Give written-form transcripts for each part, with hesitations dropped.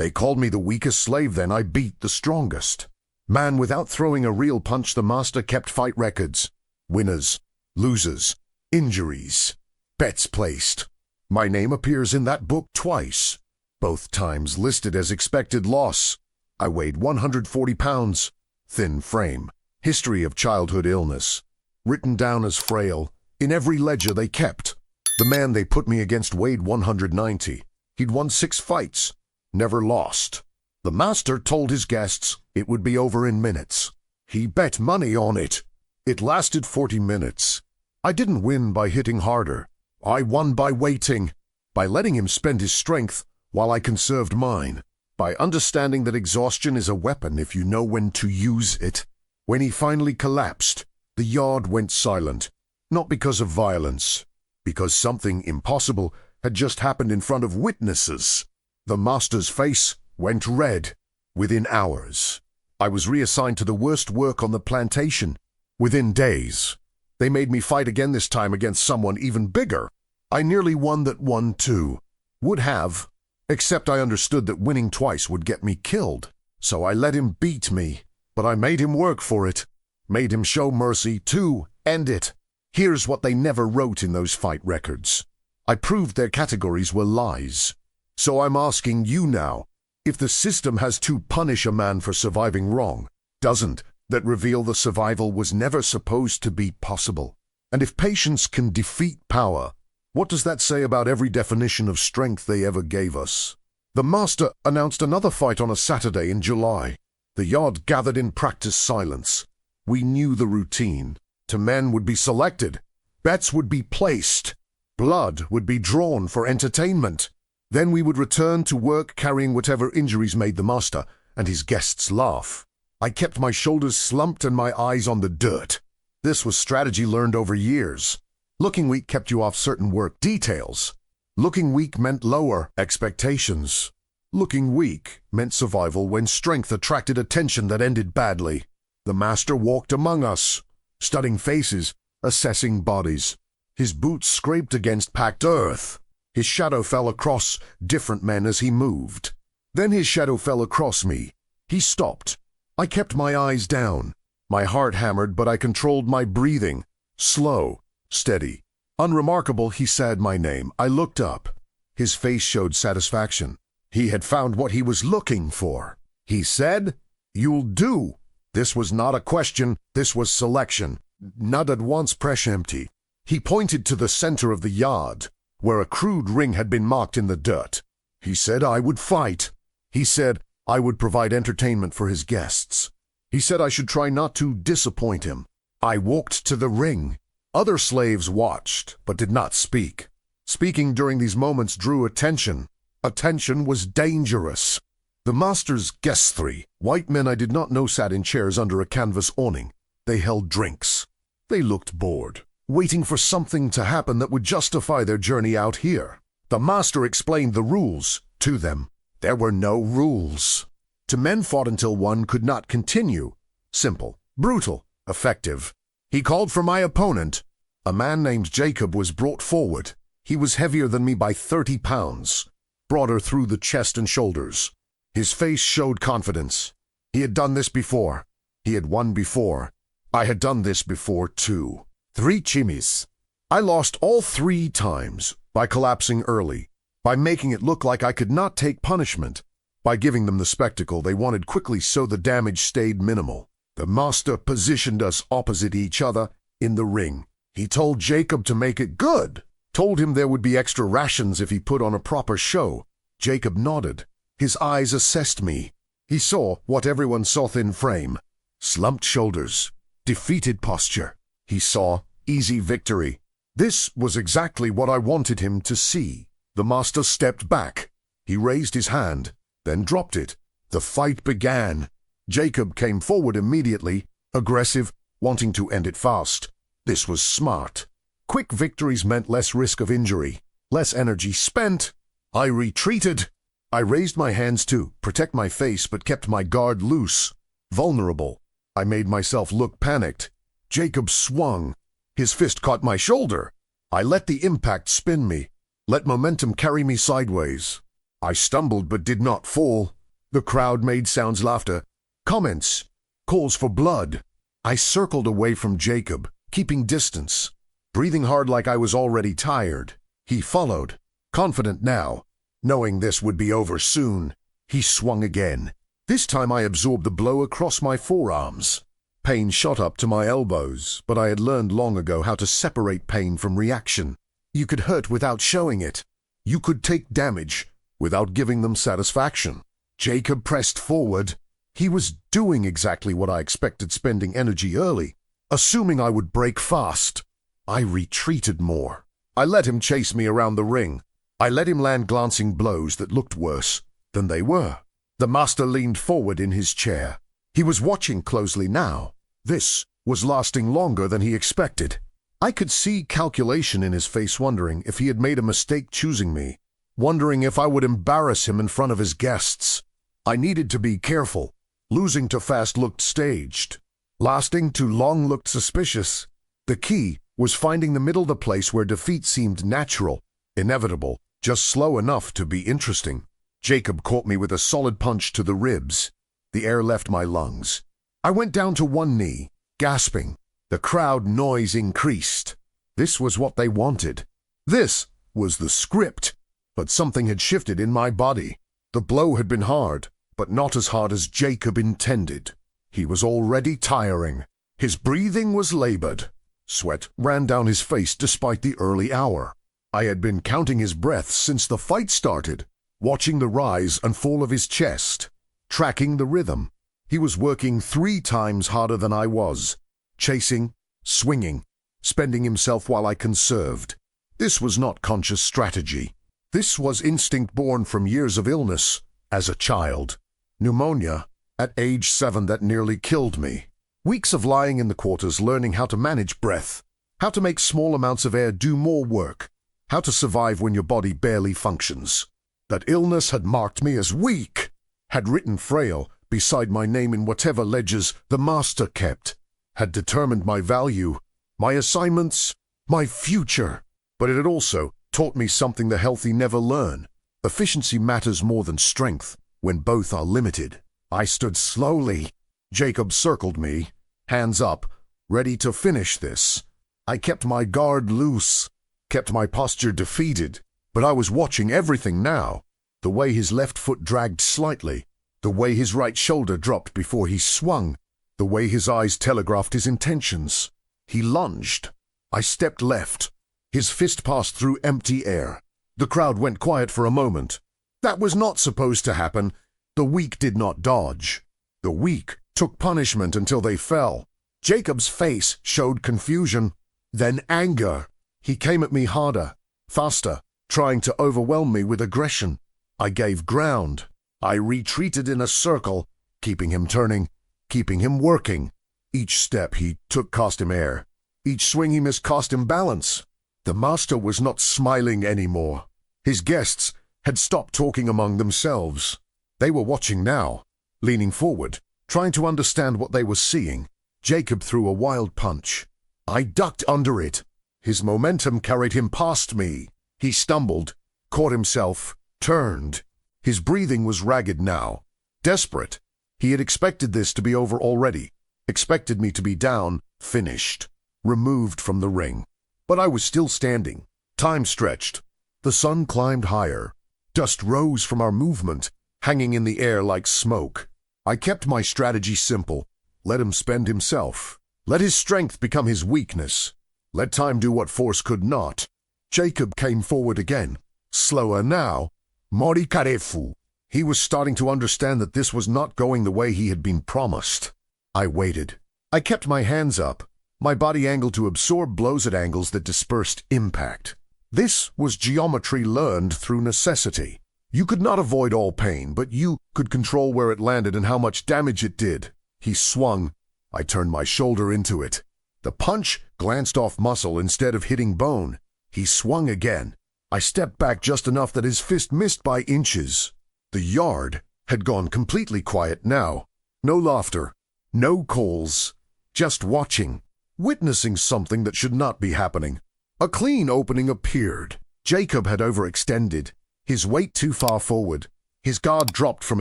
They called me the weakest slave then. I beat the strongest. Man, without throwing a real punch, the master kept fight records. Winners, losers, injuries, bets placed. My name appears in that book twice, both times listed as expected loss. I weighed 140 pounds, thin frame, history of childhood illness, written down as frail, in every ledger they kept. The man they put me against weighed 190. He'd won 6 fights, never lost. The master told his guests it would be over in minutes. He bet money on it. It lasted 40 minutes. I didn't win by hitting harder. I won by waiting, by letting him spend his strength while I conserved mine, by understanding that exhaustion is a weapon if you know when to use it. When he finally collapsed, the yard went silent, not because of violence, because something impossible had just happened in front of witnesses. The master's face went red. Within hours, I was reassigned to the worst work on the plantation. Within days, they made me fight again, this time against someone even bigger. I nearly won that one too. Would have, except I understood that winning twice would get me killed. So I let him beat me, but I made him work for it. Made him show mercy to end it. Here's what they never wrote in those fight records. I proved their categories were lies. So I'm asking you now, if the system has to punish a man for surviving wrong, doesn't that reveal the survival was never supposed to be possible? And if patience can defeat power, what does that say about every definition of strength they ever gave us? The master announced another fight on a Saturday in July. The yard gathered in practice silence. We knew the routine. 2 men would be selected. Bets would be placed. Blood would be drawn for entertainment. Then we would return to work carrying whatever injuries made the master and his guests laugh. I kept my shoulders slumped and my eyes on the dirt. This was strategy learned over years. Looking weak kept you off certain work details. Looking weak meant lower expectations. Looking weak meant survival when strength attracted attention that ended badly. The master walked among us, studying faces, assessing bodies. His boots scraped against packed earth. His shadow fell across different men as he moved. Then his shadow fell across me. He stopped. I kept my eyes down. My heart hammered, but I controlled my breathing. Slow, steady. Unremarkable, he said my name. I looked up. His face showed satisfaction. He had found what he was looking for. He said, "You'll do." This was not a question, this was selection. Not at once press empty. He pointed to the center of the yard, where a crude ring had been marked in the dirt. He said I would fight. He said I would provide entertainment for his guests. He said I should try not to disappoint him. I walked to the ring. Other slaves watched, but did not speak. Speaking during these moments drew attention. Attention was dangerous. The master's guests, 3 white men I did not know, sat in chairs under a canvas awning. They held drinks. They looked bored, waiting for something to happen that would justify their journey out here. The master explained the rules to them. There were no rules. 2 men fought until one could not continue. Simple, brutal, effective. He called for my opponent. A man named Jacob was brought forward. He was heavier than me by 30 pounds, broader through the chest and shoulders. His face showed confidence. He had done this before. He had won before. I had done this before too. 3 chimis. I lost all 3 times by collapsing early, by making it look like I could not take punishment, by giving them the spectacle they wanted quickly so the damage stayed minimal. The master positioned us opposite each other in the ring. He told Jacob to make it good, told him there would be extra rations if he put on a proper show. Jacob nodded. His eyes assessed me. He saw what everyone saw: thin frame, slumped shoulders, defeated posture. He saw easy victory. This was exactly what I wanted him to see. The master stepped back. He raised his hand, then dropped it. The fight began. Jacob came forward immediately, aggressive, wanting to end it fast. This was smart. Quick victories meant less risk of injury, less energy spent. I retreated. I raised my hands to protect my face but kept my guard loose, vulnerable. I made myself look panicked. Jacob swung. His fist caught my shoulder. I let the impact spin me, let momentum carry me sideways. I stumbled but did not fall. The crowd made sounds, laughter, comments, calls for blood. I circled away from Jacob, keeping distance, breathing hard like I was already tired. He followed, confident now, knowing this would be over soon. He swung again. This time I absorbed the blow across my forearms. Pain shot up to my elbows, but I had learned long ago how to separate pain from reaction. You could hurt without showing it. You could take damage without giving them satisfaction. Jacob pressed forward. He was doing exactly what I expected, spending energy early, assuming I would break fast. I retreated more. I let him chase me around the ring. I let him land glancing blows that looked worse than they were. The master leaned forward in his chair. He was watching closely now. This was lasting longer than he expected. I could see calculation in his face, wondering if he had made a mistake choosing me, wondering if I would embarrass him in front of his guests. I needed to be careful. Losing too fast looked staged. Lasting too long looked suspicious. The key was finding the middle, the place where defeat seemed natural, inevitable, just slow enough to be interesting. Jacob caught me with a solid punch to the ribs. The air left my lungs. I went down to one knee, gasping. The crowd noise increased. This was what they wanted. This was the script. But something had shifted in my body. The blow had been hard, but not as hard as Jacob intended. He was already tiring. His breathing was labored. Sweat ran down his face despite the early hour. I had been counting his breaths since the fight started, watching the rise and fall of his chest, tracking the rhythm. He was working 3 times harder than I was, chasing, swinging, spending himself while I conserved. This was not conscious strategy. This was instinct born from years of illness as a child. Pneumonia at age 7 that nearly killed me. Weeks of lying in the quarters learning how to manage breath, how to make small amounts of air do more work, how to survive when your body barely functions. That illness had marked me as weak, had written frail beside my name in whatever ledgers the master kept, had determined my value, my assignments, my future. But it had also taught me something the healthy never learn. Efficiency matters more than strength when both are limited. I stood slowly. Jacob circled me, hands up, ready to finish this. I kept my guard loose, kept my posture defeated, but I was watching everything now. The way his left foot dragged slightly, the way his right shoulder dropped before he swung, the way his eyes telegraphed his intentions. He lunged. I stepped left. His fist passed through empty air. The crowd went quiet for a moment. That was not supposed to happen. The weak did not dodge. The weak took punishment until they fell. Jacob's face showed confusion, then anger. He came at me harder, faster, trying to overwhelm me with aggression. I gave ground. I retreated in a circle, keeping him turning, keeping him working. Each step he took cost him air. Each swing he missed cost him balance. The master was not smiling anymore. His guests had stopped talking among themselves. They were watching now, leaning forward, trying to understand what they were seeing. Jacob threw a wild punch. I ducked under it. His momentum carried him past me. He stumbled, caught himself, turned. His breathing was ragged now, desperate. He had expected this to be over already, expected me to be down, finished, removed from the ring. But I was still standing. Time stretched. The sun climbed higher. Dust rose from our movement, hanging in the air like smoke. I kept my strategy simple. Let him spend himself. Let his strength become his weakness. Let time do what force could not. Jacob came forward again. Slower now. Mori karefu. He was starting to understand that this was not going the way he had been promised. I waited. I kept my hands up, my body angled to absorb blows at angles that dispersed impact. This was geometry learned through necessity. You could not avoid all pain, but you could control where it landed and how much damage it did. He swung. I turned my shoulder into it. The punch glanced off muscle instead of hitting bone. He swung again. I stepped back just enough that his fist missed by inches. The yard had gone completely quiet now. No laughter, no calls, just watching, witnessing something that should not be happening. A clean opening appeared. Jacob had overextended. his weight too far forward. His guard dropped from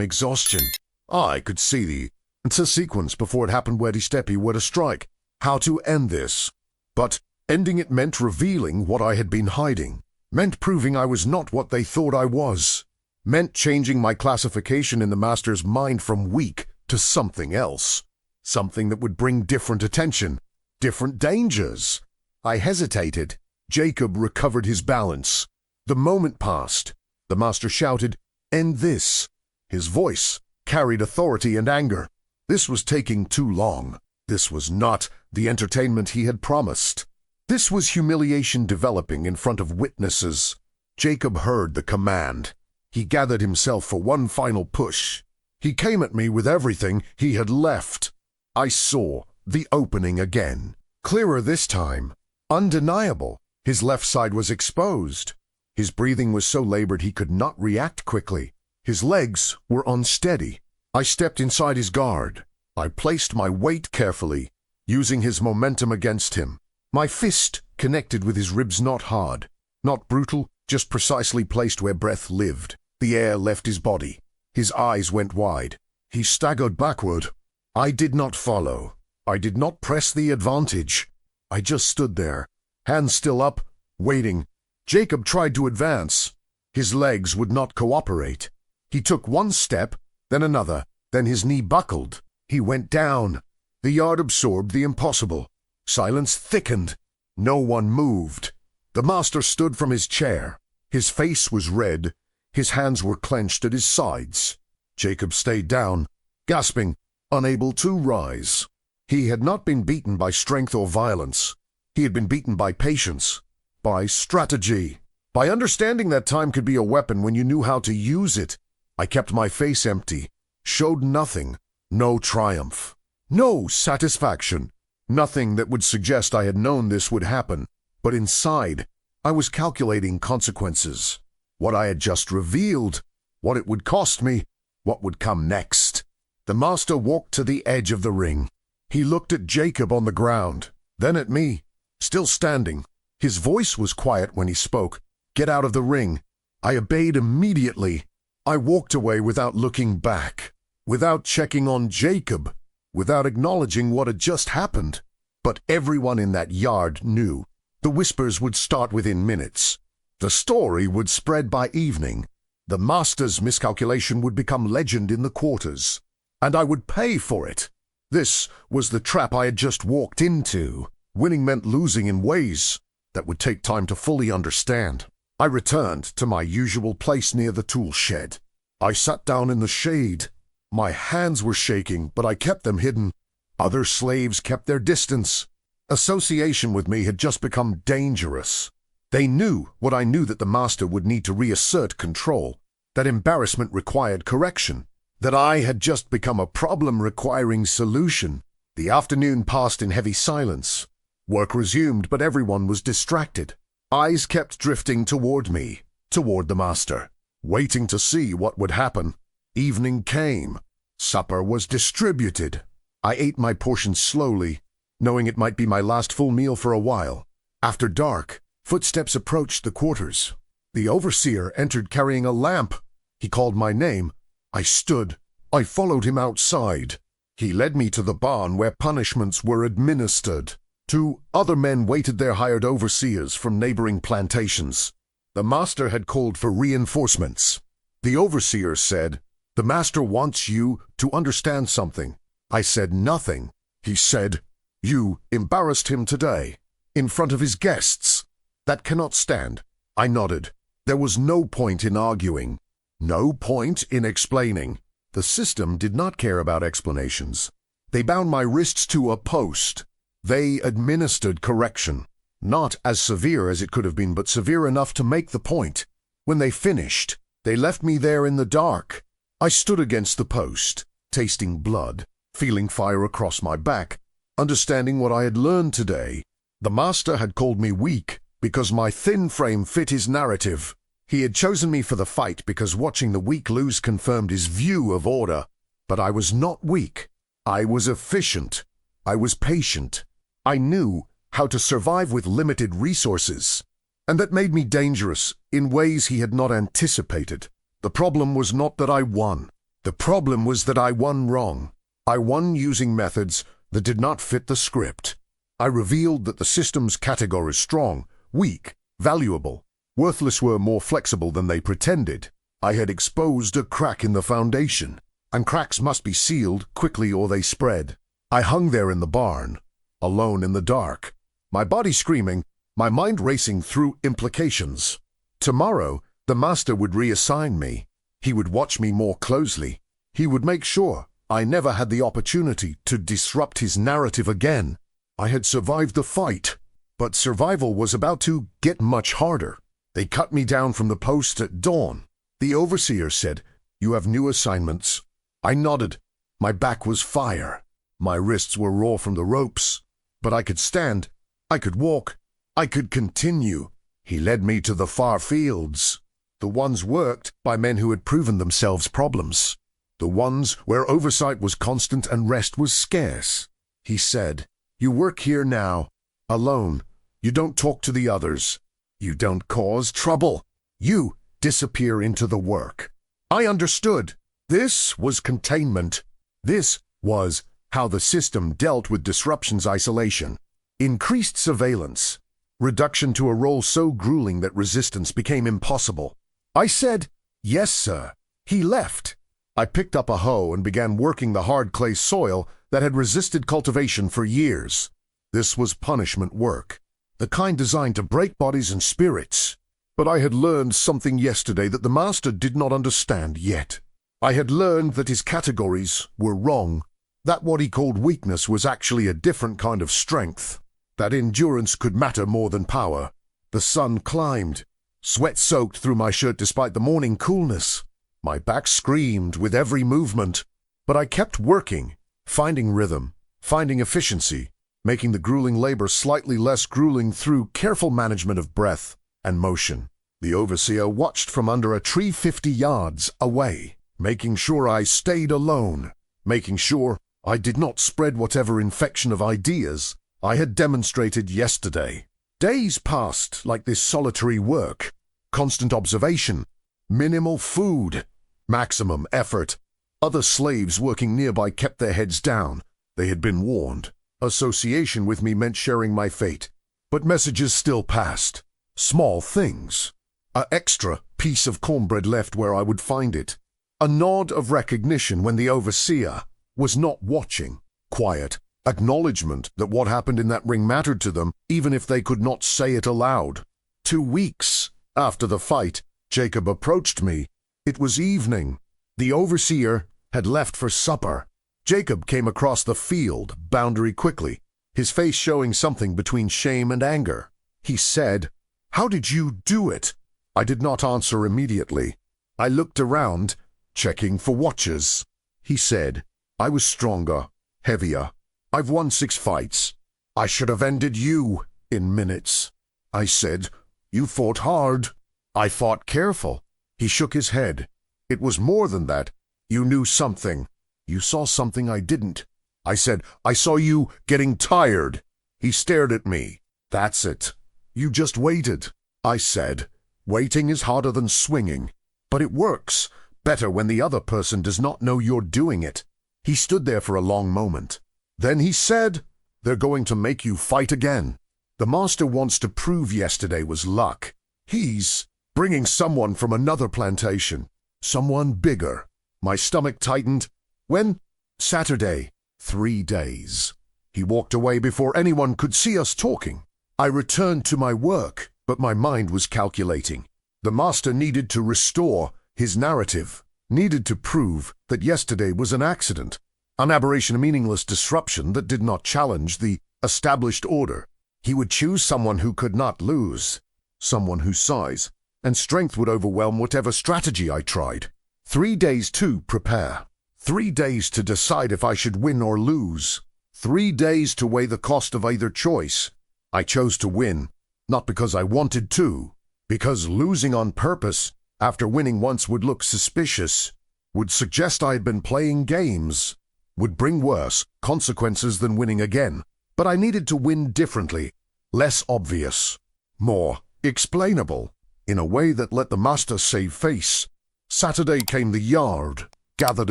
exhaustion. I could see the sequence before it happened where the step he were to strike, how to end this. But ending it meant revealing what I had been hiding, meant proving I was not what they thought I was, meant changing my classification in the master's mind from weak to something else, something that would bring different attention, different dangers. I hesitated. Jacob recovered his balance. The moment passed. The master shouted, "End this." His voice carried authority and anger. This was taking too long. This was not the entertainment he had promised. This was humiliation developing in front of witnesses. Jacob heard the command. He gathered himself for one final push. He came at me with everything he had left. I saw the opening again. Clearer this time. Undeniable. His left side was exposed. His breathing was so labored he could not react quickly. His legs were unsteady. I stepped inside his guard. I placed my weight carefully, using his momentum against him. My fist connected with his ribs, not hard, not brutal, just precisely placed where breath lived. The air left his body. His eyes went wide. He staggered backward. I did not follow. I did not press the advantage. I just stood there, hands still up, waiting. Jacob tried to advance. His legs would not cooperate. He took one step, then another, then his knee buckled. He went down. The yard absorbed the impossible. Silence thickened. No one moved. The master stood from his chair. His face was red. His hands were clenched at his sides. Jacob stayed down, gasping, unable to rise. He had not been beaten by strength or violence. He had been beaten by patience, by strategy, by understanding that time could be a weapon when you knew how to use it. I kept my face empty, showed nothing, no triumph, no satisfaction, nothing that would suggest I had known this would happen. But inside, I was calculating consequences. What I had just revealed, what it would cost me, what would come next. The master walked to the edge of the ring. He looked at Jacob on the ground, then at me, still standing. His voice was quiet when he spoke. "Get out of the ring." I obeyed immediately. I walked away without looking back, without checking on Jacob, without acknowledging what had just happened. But everyone in that yard knew. The whispers would start within minutes. The story would spread by evening. The master's miscalculation would become legend in the quarters. And I would pay for it. This was the trap I had just walked into. Winning meant losing in ways that would take time to fully understand. I returned to my usual place near the tool shed. I sat down in the shade. My hands were shaking, but I kept them hidden. Other slaves kept their distance. Association with me had just become dangerous. They knew what I knew, that the master would need to reassert control, that embarrassment required correction, that I had just become a problem requiring solution. The afternoon passed in heavy silence. Work resumed, but everyone was distracted. Eyes kept drifting toward me, toward the master, waiting to see what would happen. Evening came. Supper was distributed. I ate my portion slowly, knowing it might be my last full meal for a while. After dark, footsteps approached the quarters. The overseer entered carrying a lamp. He called my name. I stood. I followed him outside. He led me to the barn where punishments were administered. 2 other men waited their hired overseers from neighboring plantations. The master had called for reinforcements. The overseer said, "The master wants you to understand something." I said nothing. He said, "You embarrassed him today, in front of his guests. That cannot stand." I nodded. There was no point in arguing, no point in explaining. The system did not care about explanations. They bound my wrists to a post. They administered correction, not as severe as it could have been, but severe enough to make the point. When they finished, they left me there in the dark. I stood against the post, tasting blood, feeling fire across my back, understanding what I had learned today. The master had called me weak because my thin frame fit his narrative. He had chosen me for the fight because watching the weak lose confirmed his view of order. But I was not weak. I was efficient. I was patient. I knew how to survive with limited resources. and that made me dangerous in ways he had not anticipated. The problem was not that I won. The problem was that I won wrong. I won using methods that did not fit the script. I revealed that the system's categories strong, weak, valuable, worthless were more flexible than they pretended. I had exposed a crack in the foundation, and cracks must be sealed quickly or they spread. I hung there in the barn, alone in the dark, my body screaming, my mind racing through implications. Tomorrow, the master would reassign me. He would watch me more closely. He would make sure I never had the opportunity to disrupt his narrative again. I had survived the fight, but survival was about to get much harder. They cut me down from the post at dawn. The overseer said, "You have new assignments." I nodded. My back was fire. My wrists were raw from the ropes. But I could stand. I could walk. I could continue. He led me to the far fields. The ones worked by men who had proven themselves problems. The ones where oversight was constant and rest was scarce. He said, "You work here now, alone. You don't talk to the others. You don't cause trouble. You disappear into the work." I understood. This was containment. This was how the system dealt with disruption's isolation. Increased surveillance. Reduction to a role so grueling that resistance became impossible. I said, "Yes, sir." He left. I picked up a hoe and began working the hard clay soil that had resisted cultivation for years. This was punishment work, the kind designed to break bodies and spirits. But I had learned something yesterday that the master did not understand yet. I had learned that his categories were wrong, that what he called weakness was actually a different kind of strength, that endurance could matter more than power. The sun climbed. Sweat soaked through my shirt despite the morning coolness. My back screamed with every movement. But I kept working, finding rhythm, finding efficiency, making the grueling labor slightly less grueling through careful management of breath and motion. The overseer watched from under a tree 50 yards away, making sure I stayed alone, making sure I did not spread whatever infection of ideas I had demonstrated yesterday. Days passed like this solitary work, constant observation, minimal food, maximum effort. Other slaves working nearby kept their heads down. They had been warned. Association with me meant sharing my fate. But messages still passed. Small things. An extra piece of cornbread left where I would find it. A nod of recognition when the overseer was not watching. Quiet acknowledgement that what happened in that ring mattered to them, even if they could not say it aloud. 2 weeks after the fight, Jacob approached me. It was evening. The overseer had left for supper. Jacob came across the field boundary quickly, his face showing something between shame and anger. He said, "How did you do it?" I did not answer immediately. I looked around, checking for watchers. He said, "I was stronger, heavier. I've won 6 fights. I should have ended you in minutes." I said, "You fought hard." "I fought careful." He shook his head. "It was more than that. You knew something. You saw something I didn't." I said, "I saw you getting tired." He stared at me. "That's it. You just waited." I said, "Waiting is harder than swinging. But it works better when the other person does not know you're doing it." He stood there for a long moment. Then he said, "They're going to make you fight again. The master wants to prove yesterday was luck. He's bringing someone from another plantation, someone bigger." My stomach tightened. "When?" "Saturday. 3 days." He walked away before anyone could see us talking. I returned to my work, but my mind was calculating. The master needed to restore his narrative, needed to prove that yesterday was an accident, an aberration, a meaningless disruption that did not challenge the established order. He would choose someone who could not lose, someone whose size and strength would overwhelm whatever strategy I tried. 3 days to prepare. 3 days to decide if I should win or lose. 3 days to weigh the cost of either choice. I chose to win, not because I wanted to, because losing on purpose after winning once would look suspicious, would suggest I had been playing games, would bring worse consequences than winning again. But I needed to win differently, less obvious, more explainable, in a way that let the master save face. Saturday came the yard, gathered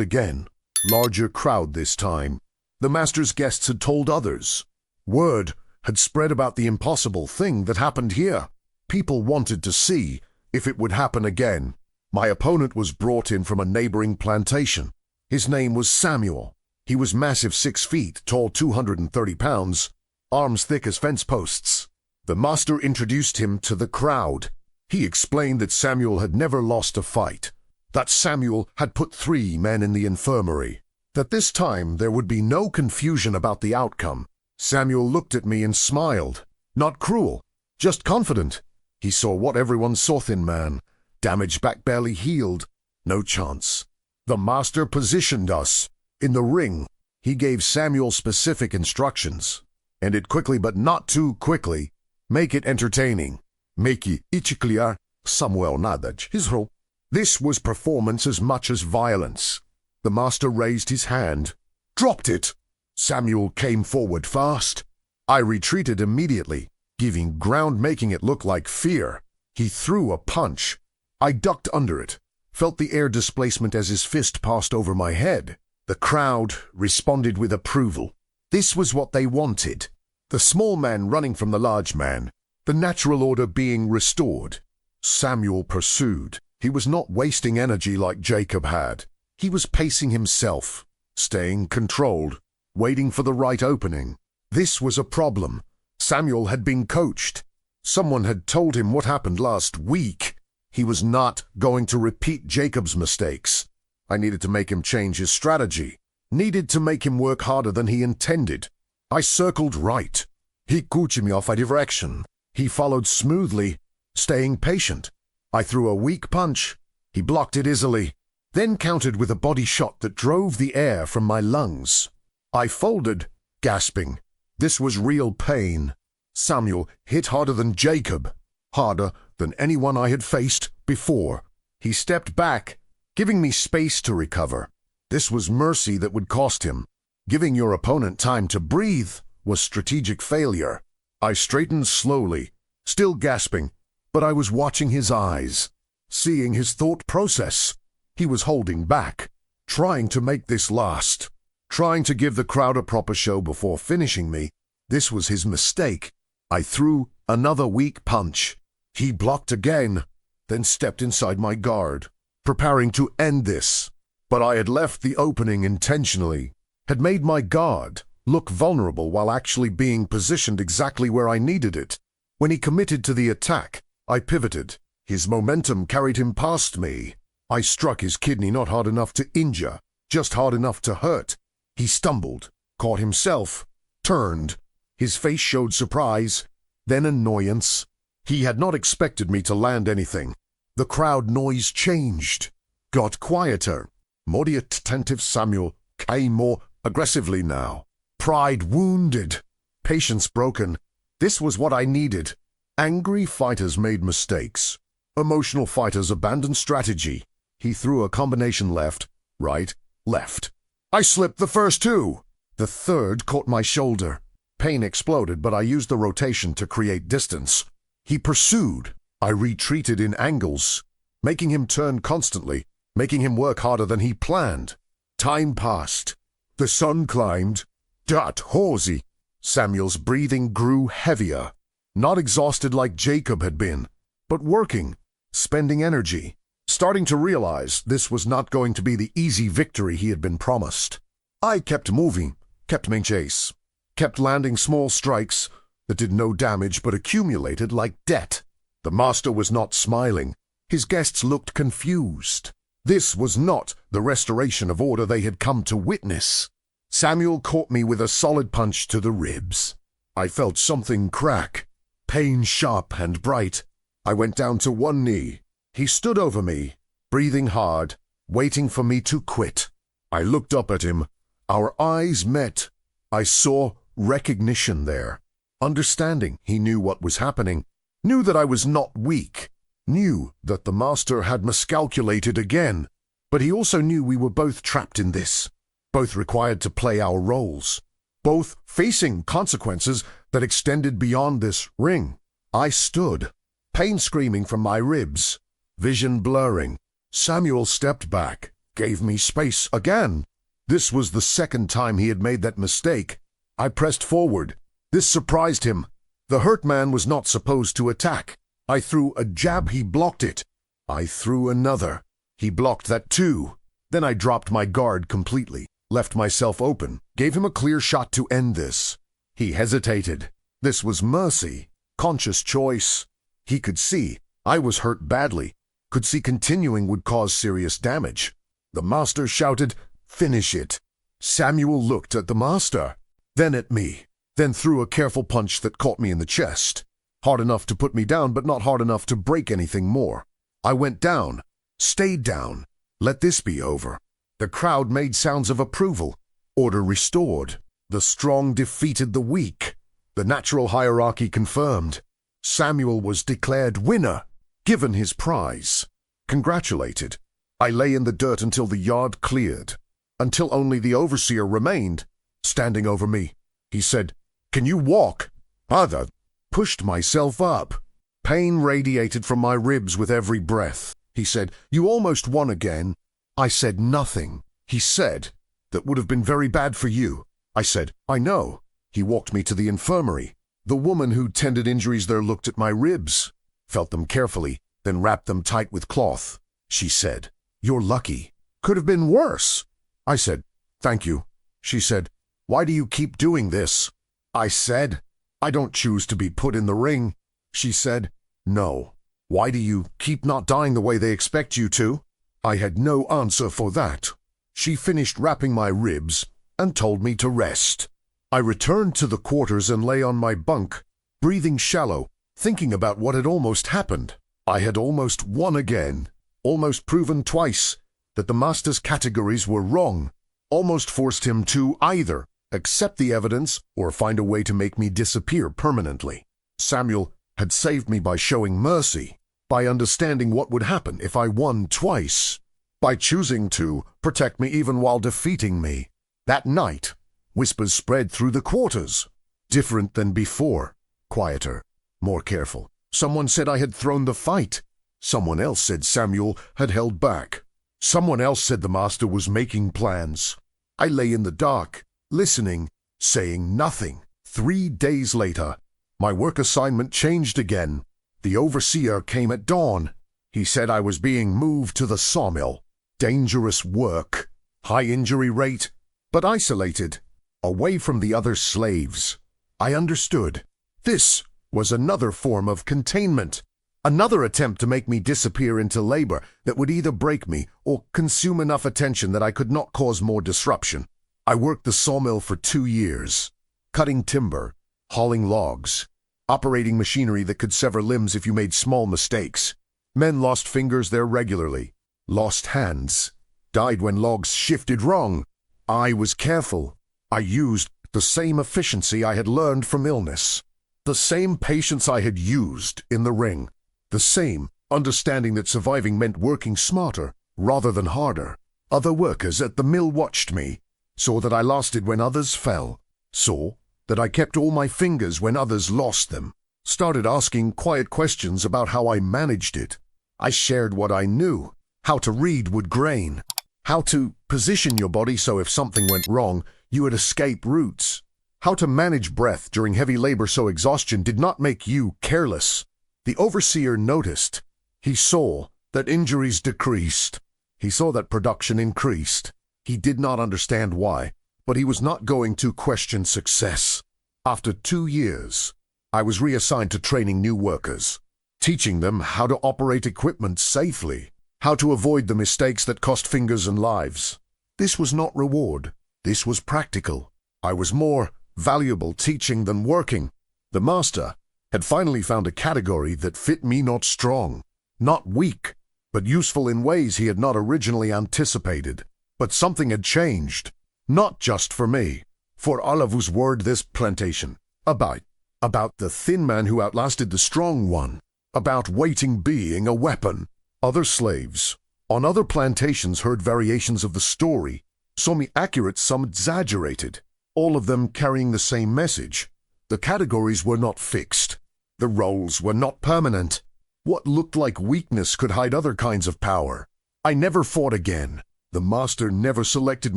again. Larger crowd this time. The master's guests had told others. Word had spread about the impossible thing that happened here. People wanted to see if it would happen again. My opponent was brought in from a neighboring plantation. His name was Samuel. He was massive, 6 feet, tall, 230 pounds, arms thick as fence posts. The master introduced him to the crowd. He explained that Samuel had never lost a fight, that Samuel had put 3 men in the infirmary, that this time there would be no confusion about the outcome. Samuel looked at me and smiled, not cruel, just confident. He saw what everyone saw, thin man, damaged back barely healed, no chance. The master positioned us in the ring. He gave Samuel specific instructions. End it quickly, but not too quickly. Make it entertaining. Make it clear. Samuel nadać his role. This was performance as much as violence. The master raised his hand, dropped it. Samuel came forward fast. I retreated immediately, giving ground, making it look like fear. He threw a punch. I ducked under it, felt the air displacement as his fist passed over my head. The crowd responded with approval. This was what they wanted. The small man running from the large man, the natural order being restored. Samuel pursued. He was not wasting energy like Jacob had. He was pacing himself, staying controlled, waiting for the right opening. This was a problem. Samuel had been coached. Someone had told him what happened last week. He was not going to repeat Jacob's mistakes. I needed to make him change his strategy, needed to make him work harder than he intended. I circled right. He coached me off a direction. He followed smoothly, staying patient. I threw a weak punch. He blocked it easily, then countered with a body shot that drove the air from my lungs. I folded, gasping. This was real pain. Samuel hit harder than Jacob, harder than anyone I had faced before. He stepped back, giving me space to recover. This was mercy that would cost him. Giving your opponent time to breathe was strategic failure. I straightened slowly, still gasping, but I was watching his eyes, seeing his thought process. He was holding back, trying to make this last, trying to give the crowd a proper show before finishing me. This was his mistake. I threw another weak punch. He blocked again, then stepped inside my guard, preparing to end this. But I had left the opening intentionally, had made my guard look vulnerable while actually being positioned exactly where I needed it. When he committed to the attack, I pivoted. His momentum carried him past me. I struck his kidney not hard enough to injure, just hard enough to hurt. He stumbled, caught himself, turned. His face showed surprise, then annoyance. He had not expected me to land anything. The crowd noise changed, got quieter. More attentive Samuel came more aggressively now. Pride wounded, patience broken. This was what I needed. Angry fighters made mistakes. Emotional fighters abandoned strategy. He threw a combination left, right, left. I slipped the first 2. The third caught my shoulder. Pain exploded, but I used the rotation to create distance. He pursued. I retreated in angles, making him turn constantly, making him work harder than he planned. Time passed. The sun climbed. Dat horsey. Samuel's breathing grew heavier. Not exhausted like Jacob had been, but working, spending energy, starting to realize this was not going to be the easy victory he had been promised. I kept moving, kept main chase, kept landing small strikes that did no damage but accumulated like debt. The master was not smiling. His guests looked confused. This was not the restoration of order they had come to witness. Samuel caught me with a solid punch to the ribs. I felt something crack, pain sharp and bright. I went down to one knee. He stood over me, breathing hard, waiting for me to quit. I looked up at him. Our eyes met. I saw recognition there. Understanding he knew what was happening, knew that I was not weak, knew that the master had miscalculated again, but he also knew we were both trapped in this, both required to play our roles, both facing consequences that extended beyond this ring. I stood, pain screaming from my ribs, vision blurring. Samuel stepped back, gave me space again. This was the second time he had made that mistake. I pressed forward. This surprised him. The hurt man was not supposed to attack. I threw a jab, he blocked it. I threw another. He blocked that too. Then I dropped my guard completely, left myself open, gave him a clear shot to end this. He hesitated. This was mercy, conscious choice. He could see I was hurt badly, could see continuing would cause serious damage. The master shouted, "Finish it." Samuel looked at the master, then at me, then threw a careful punch that caught me in the chest. Hard enough to put me down, but not hard enough to break anything more. I went down, stayed down. Let this be over. The crowd made sounds of approval. Order restored. The strong defeated the weak. The natural hierarchy confirmed. Samuel was declared winner, given his prize, congratulated. I lay in the dirt until the yard cleared, until only the overseer remained, standing over me. He said, "Can you walk?" Other pushed myself up. Pain radiated from my ribs with every breath. He said, "You almost won again." I said nothing. He said, "That would have been very bad for you." I said, "I know." He walked me to the infirmary. The woman who tended injuries there looked at my ribs, felt them carefully, then wrapped them tight with cloth. She said, "You're lucky. Could have been worse." I said, "Thank you." She said, "Why do you keep doing this?" I said, "I don't choose to be put in the ring." She said, "No. Why do you keep not dying the way they expect you to?" I had no answer for that. She finished wrapping my ribs and told me to rest. I returned to the quarters and lay on my bunk, breathing shallow, thinking about what had almost happened. I had almost won again, almost proven twice that the master's categories were wrong, almost forced him to either accept the evidence or find a way to make me disappear permanently. Samuel had saved me by showing mercy, by understanding what would happen if I won twice, by choosing to protect me even while defeating me. That night, whispers spread through the quarters. Different than before, quieter, more careful. Someone said I had thrown the fight. Someone else said Samuel had held back. Someone else said the master was making plans. I lay in the dark, listening, saying nothing. 3 days later, my work assignment changed again. The overseer came at dawn. He said I was being moved to the sawmill. Dangerous work, high injury rate, but isolated, away from the other slaves. I understood. This was another form of containment, another attempt to make me disappear into labor that would either break me or consume enough attention that I could not cause more disruption. I worked the sawmill for 2 years, cutting timber, hauling logs, operating machinery that could sever limbs if you made small mistakes. Men lost fingers there regularly, lost hands, died when logs shifted wrong. I was careful. I used the same efficiency I had learned from illness, the same patience I had used in the ring, the same understanding that surviving meant working smarter rather than harder. Other workers at the mill watched me, saw that I lasted when others fell, saw that I kept all my fingers when others lost them, started asking quiet questions about how I managed it. I shared what I knew, how to read wood grain, how to position your body so if something went wrong, you would escape roots, how to manage breath during heavy labor so exhaustion did not make you careless. The overseer noticed. He saw that injuries decreased. He saw that production increased. He did not understand why, but he was not going to question success. After 2 years, I was reassigned to training new workers, teaching them how to operate equipment safely, how to avoid the mistakes that cost fingers and lives. This was not reward. This was practical. I was more valuable teaching than working. The master had finally found a category that fit me, not strong, not weak, but useful in ways he had not originally anticipated. But something had changed, not just for me, for all of whose word this plantation, about the thin man who outlasted the strong one, about waiting being a weapon. Other slaves on other plantations heard variations of the story, some accurate, some exaggerated, all of them carrying the same message. The categories were not fixed. The roles were not permanent. What looked like weakness could hide other kinds of power. I never fought again. The master never selected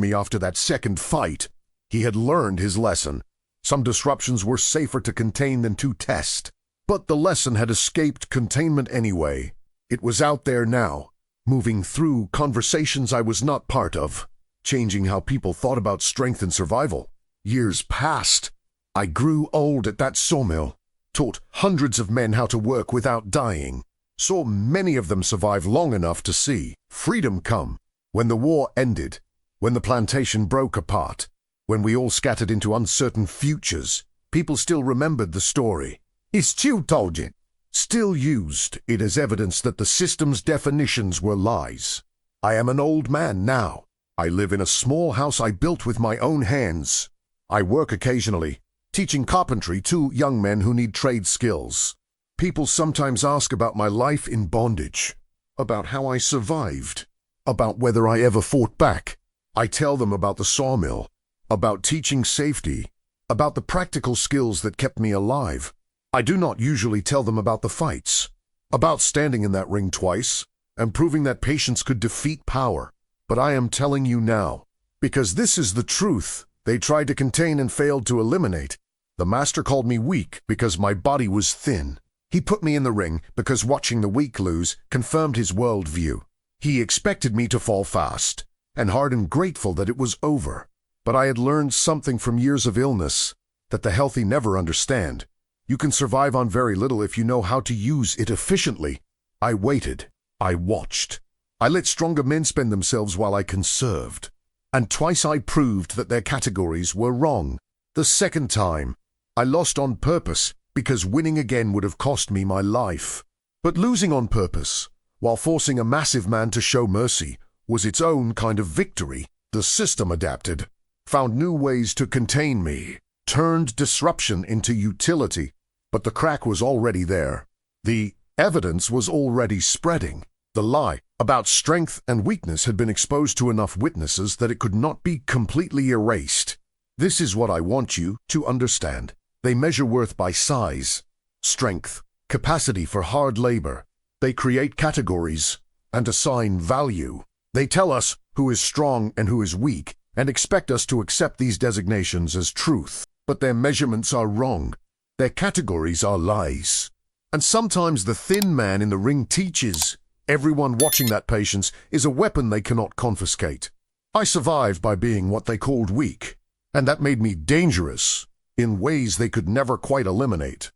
me after that second fight. He had learned his lesson. Some disruptions were safer to contain than to test. But the lesson had escaped containment anyway. It was out there now, moving through conversations I was not part of, changing how people thought about strength and survival. Years passed. I grew old at that sawmill, taught hundreds of men how to work without dying, saw many of them survive long enough to see freedom come. When the war ended, when the plantation broke apart, when we all scattered into uncertain futures, people still remembered the story. It's Stu told you. Still used it as evidence that the system's definitions were lies. I am an old man now. I live in a small house I built with my own hands. I work occasionally, teaching carpentry to young men who need trade skills. People sometimes ask about my life in bondage, about how I survived, about whether I ever fought back. I tell them about the sawmill, about teaching safety, about the practical skills that kept me alive. I do not usually tell them about the fights, about standing in that ring twice and proving that patience could defeat power. But I am telling you now, because this is the truth they tried to contain and failed to eliminate. The master called me weak because my body was thin. He put me in the ring because watching the weak lose confirmed his worldview. He expected me to fall fast, and hard and grateful that it was over. But I had learned something from years of illness that the healthy never understand. You can survive on very little if you know how to use it efficiently. I waited. I watched. I let stronger men spend themselves while I conserved. And twice I proved that their categories were wrong. The second time, I lost on purpose because winning again would have cost me my life. But losing on purpose, while forcing a massive man to show mercy, was its own kind of victory. The system adapted, found new ways to contain me, turned disruption into utility. But the crack was already there. The evidence was already spreading. The lie about strength and weakness had been exposed to enough witnesses that it could not be completely erased. This is what I want you to understand. They measure worth by size, strength, capacity for hard labor. They create categories and assign value. They tell us who is strong and who is weak and expect us to accept these designations as truth. But their measurements are wrong. Their categories are lies. And sometimes the thin man in the ring teaches. Everyone watching that patience is a weapon they cannot confiscate. I survived by being what they called weak, and that made me dangerous in ways they could never quite eliminate.